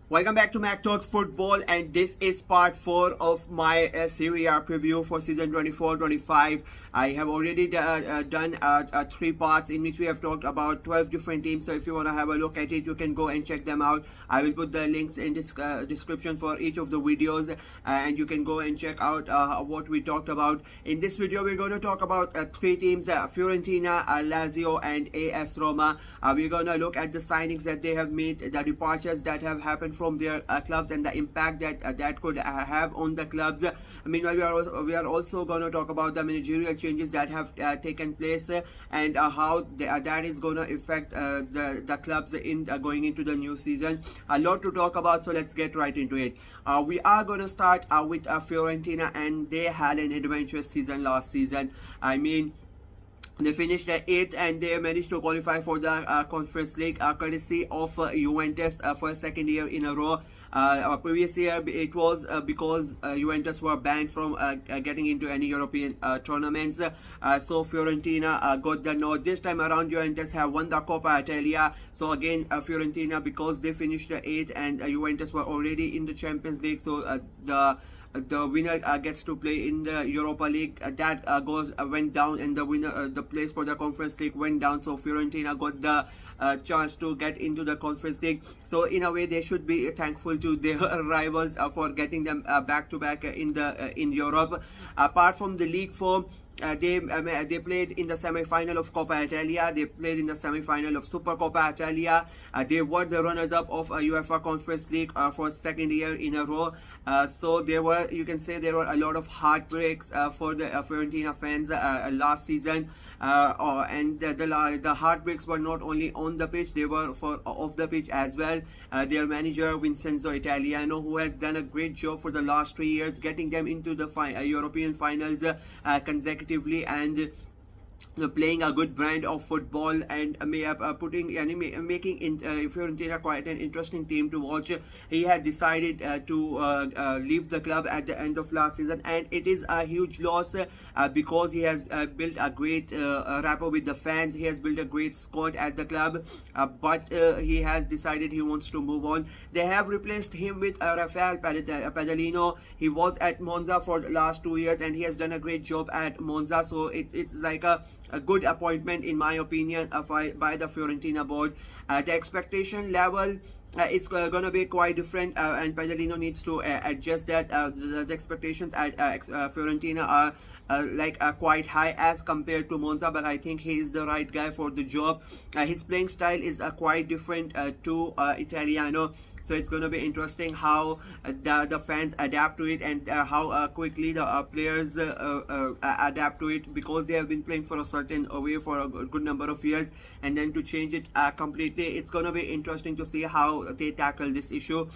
Welcome back to Mac Talks Football, and this is part 4 of my Serie A preview for season 24-25. I have already done 3 parts in which we have talked about 12 different teams. So if you want to have a look at it, you can go and check them out. I will put the links in this description for each of the videos, and you can go and check out what we talked about. In this video, we're going to talk about 3 teams: Fiorentina, Lazio, and AS Roma. We're going to look at the signings that they have made, the departures that have happened from their clubs, and the impact that that could have on the clubs. Meanwhile, we are also going to talk about the managerial changes that have taken place, and how that is going to affect the clubs in going into the new season. A lot to talk about, so let's get right into it. We are going to start with Fiorentina, and they had an adventurous season last season. They finished at 8th, and they managed to qualify for the Conference League courtesy of Juventus for a second year in a row. Previous year it was because Juventus were banned from getting into any European tournaments. So Fiorentina got the nod. This time around, Juventus have won the Coppa Italia. So again, Fiorentina, because they finished 8th and Juventus were already in the Champions League, so the winner gets to play in the Europa League. That went down, and the winner, the place for the Conference League, went down. So Fiorentina got the chance to get into the Conference League. So in a way, they should be thankful to their rivals for getting them back to back in Europe. Apart from the league form, they played in the semi-final of Coppa Italia. They played in the semi-final of Supercoppa Italia. They were the runners-up of UEFA Conference League for second year in a row. So you can say there were a lot of heartbreaks for the Fiorentina fans last season. And the heartbreaks were not only on the pitch, they were off the pitch as well. Their manager Vincenzo Italiano, who has done a great job for the last 3 years, getting them into the European finals consecutively, and playing a good brand of football, and making Fiorentina quite an interesting team to watch. He had decided to leave the club at the end of last season, and it is a huge loss because he has built a great rapport with the fans. He has built a great squad at the club, but he has decided he wants to move on. They have replaced him with Rafael Pedalino. He was at Monza for the last 2 years, and he has done a great job at Monza. So it's like a good appointment, in my opinion, by the Fiorentina board. The expectation level is going to be quite different, and Pedalino needs to adjust that. The expectations at Fiorentina are quite high as compared to Monza, but I think he is the right guy for the job. His playing style is quite different to Italiano. So it's going to be interesting how the fans adapt to it, and how quickly the players adapt to it, because they have been playing for a certain way for a good number of years, and then to change it completely, it's going to be interesting to see how they tackle this issue.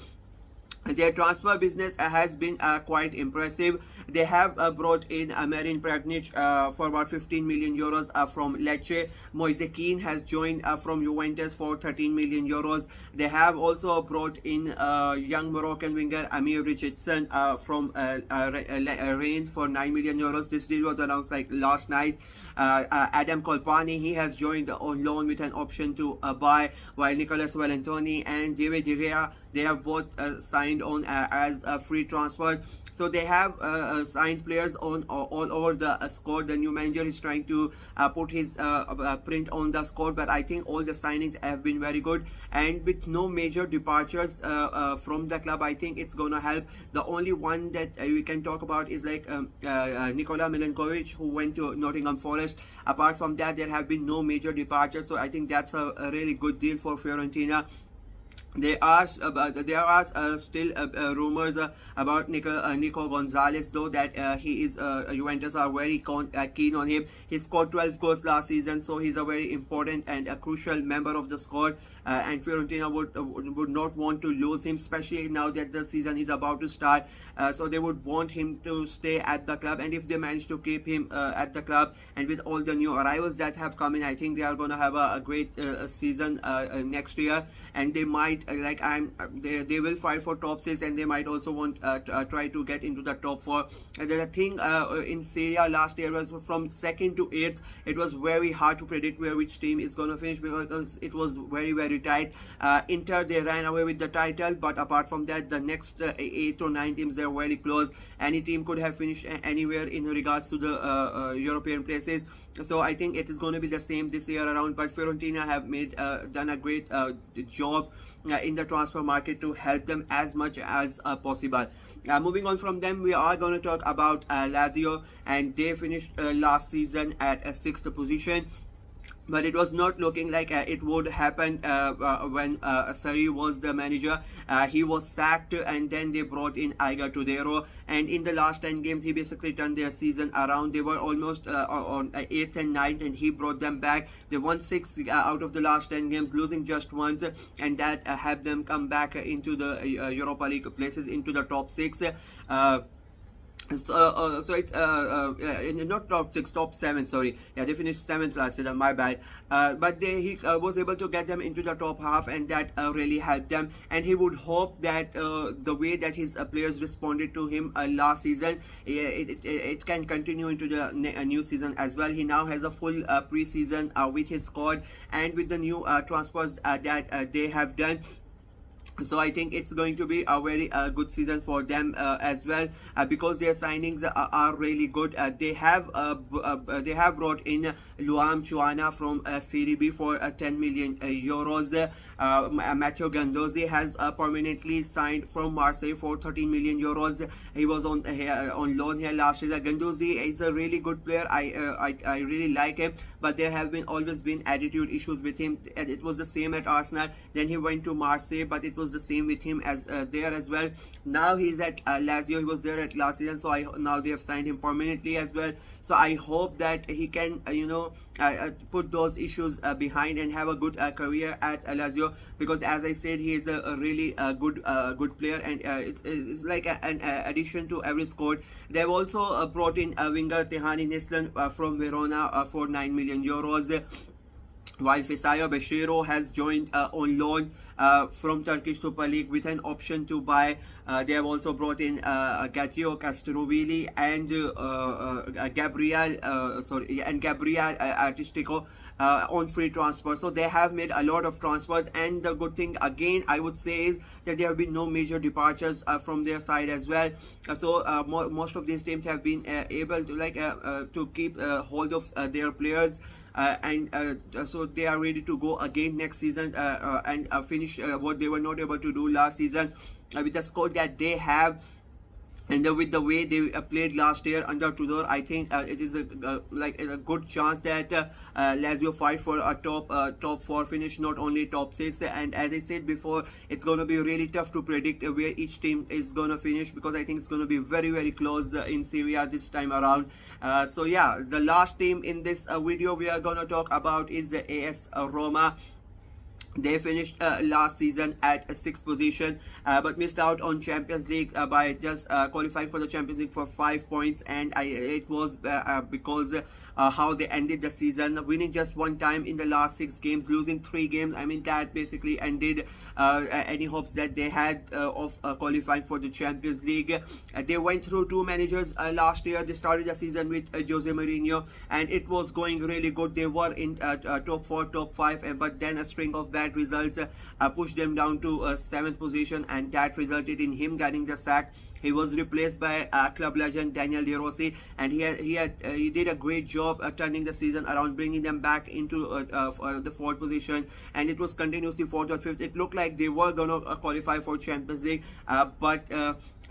Their transfer business has been quite impressive. They have brought in Marin Pragnic for about 15 million euros from Lecce. Moise Kean has joined from Juventus for 13 million euros. They have also brought in young Moroccan winger Amir Richardson from Rennes for 9 million euros. This deal was announced like last night. Adam Colpani, he has joined on loan with an option to buy, while Nicolas Valentoni and David De Gea, they have both signed on as free transfers. So they have signed players on all over the squad. The new manager is trying to put his print on the squad, but I think all the signings have been very good, and with no major departures from the club, I think it's gonna help. The only one that we can talk about is like Nikola Milenkovic, who went to Nottingham Forest. Apart from that, there have been no major departures, so I think that's a really good deal for Fiorentina. There are still rumors about Nico Gonzalez, though, that he is Juventus are very keen on him. He scored 12 goals last season, so he's a very important and a crucial member of the squad. And Fiorentina would not want to lose him, especially now that the season is about to start. So they would want him to stay at the club, and if they manage to keep him at the club, and with all the new arrivals that have come in, I think they are going to have a great season next year, and they might they will fight for top 6, and they might also want try to get into the top 4. The thing in Serie A last year was from 2nd to 8th, it was very hard to predict which team is going to finish, because it was very very tight. Inter, they ran away with the title, but apart from that, the next 8 or 9 teams, they're very close. Any team could have finished anywhere in regards to the European places. So I think it is going to be the same this year around. But Fiorentina have done a great job in the transfer market to help them as much as possible. Moving on from them, we are going to talk about Lazio, and they finished last season at a 6th position. But it was not looking like it would happen when Sarri was the manager. He was sacked, and then they brought in Aiga Tudero, and in the last 10 games he basically turned their season around. They were almost on 8th and 9th, and he brought them back. They won 6 out of the last 10 games, losing just once, and that helped them come back into the Europa League places, into the top 6. So it's not top 6, top 7. Sorry, yeah, they finished 7th last season. My bad. But he was able to get them into the top half, and that really helped them. And he would hope that the way that his players responded to him last season, it can continue into the new season as well. He now has a full pre-season with his squad and with the new transfers that they have done. So I think it's going to be a very good season for them as well, because their signings are really good. They have brought in Luam Chuana from Serie B for 10 million euros. Matteo Gandozzi has permanently signed from Marseille for 13 million euros. He was on loan here last year. Gandozzi is a really good player. I really like him, but there have always been attitude issues with him. It was the same at Arsenal. Then he went to Marseille, but it was the same with him as there as well. Now he's at Lazio. He was there at last season, so now they have signed him permanently as well. So I hope that he can put those issues behind and have a good career at Lazio, because as I said, he is a really good player, and it's like an addition to every squad. They've also brought in winger Tehani Neslan from Verona for 9 million euros. While Fisayo Bashiro has joined on loan from Turkish Super League with an option to buy. They have also brought in Gatio Castrovilli and Gabriel Artistico on free transfer. So they have made a lot of transfers, and the good thing again I would say is that there have been no major departures from their side as well. So most of these teams have been able to keep hold of their players. So they are ready to go again next season and finish what they were not able to do last season with the squad that they have. And with the way they played last year under Tudor, I think it is a good chance that Lazio fight for a top 4 finish, not only top 6. And as I said before, it's going to be really tough to predict where each team is going to finish, because I think it's going to be very close in Serie A this time around. So yeah, the last team in this video we are going to talk about is the AS Roma. They finished last season at 6th position, but missed out on Champions League by just qualifying for the Champions League for 5 points, and it was because how they ended the season, winning just 1 time in the last 6 games, losing 3 games. I mean, that basically ended any hopes that they had of qualifying for the Champions League. They went through 2 managers last year. They started the season with Jose Mourinho, and it was going really good. They were in top 4, top 5, but then a string of bad results pushed them down to 7th position, and that resulted in him getting the sack. He was replaced by club legend Daniel De Rossi, and he did a great job turning the season around, bringing them back into the 4th position, and it was continuously 4th or 5th. It looked like they were going to qualify for Champions League, but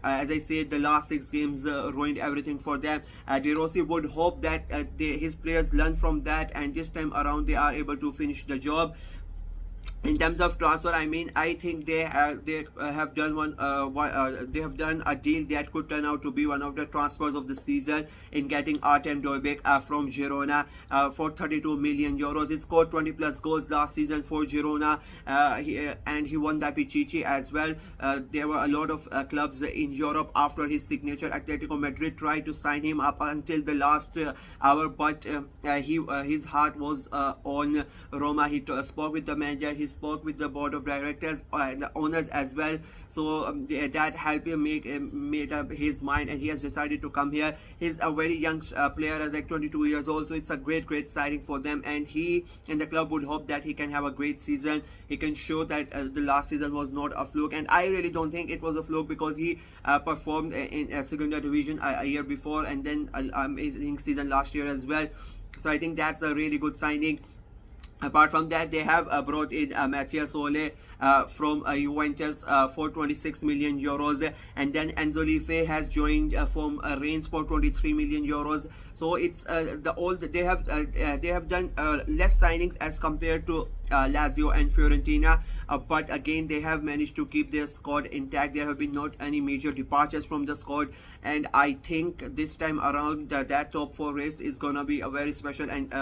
as I said, the last 6 games ruined everything for them. De Rossi would hope that his players learn from that, and this time around they are able to finish the job. In terms of transfer, I mean, I think they have done they have done a deal that could turn out to be one of the transfers of the season in getting Artem Dovbyk from Girona for 32 million euros. He scored 20 plus goals last season for Girona, and he won the Pichichi as well. There were a lot of clubs in Europe after his signature. Atletico Madrid tried to sign him up until the last hour, but his heart was on Roma. He spoke with the manager. He spoke with the board of directors and the owners as well. So that helped him made up his mind, and he has decided to come here. He's a very young player, as like 22 years old, so it's a great signing for them, and he and the club would hope that he can have a great season. He can show that the last season was not a fluke, and I really don't think it was a fluke, because he performed in a secondary division a year before, and then an amazing season last year as well. So I think that's a really good signing. Apart from that, they have brought in Matthias Ole from Juventus for 26 million euros, and then Enzo Life has joined from Reims for 23 million euros. So it's they have done less signings as compared to Lazio and Fiorentina, but again they have managed to keep their squad intact. There have been not any major departures from the squad, and I think this time around that top 4 race is gonna be a very special, and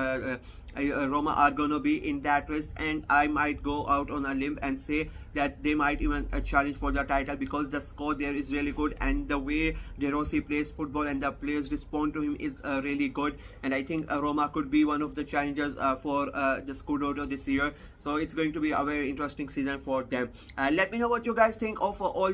Roma are gonna be in that race, and I might go out on a limb and say that they might even challenge for the title, because the squad there is really good, and the way De Rossi plays football and the players respond to him is really good, and I think Roma could be one of the challengers for the Scudetto this year. So it's going to be a very interesting season for them. Let me know what you guys think of all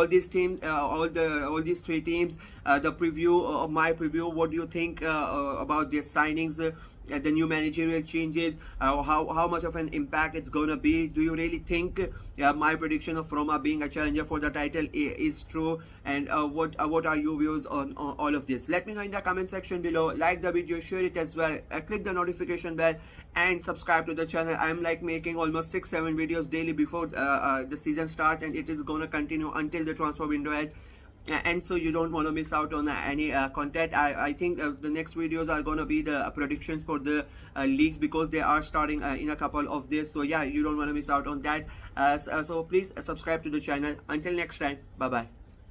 these teams, all these 3 teams. The preview of my preview. What do you think about their signings? The new managerial changes, how much of an impact it's gonna be? Do you really think my prediction of Roma being a challenger for the title is true? And what are your views on all of this? Let me know in the comment section below. Like the video, share it as well, click the notification bell, and subscribe to the channel. I'm like making almost 6-7 videos daily before the season starts, and it is gonna continue until the transfer window ends. And so you don't want to miss out on any content. I think the next videos are going to be the predictions for the leagues, because they are starting in a couple of days. So yeah, you don't want to miss out on that. So please subscribe to the channel. Until next time, bye bye.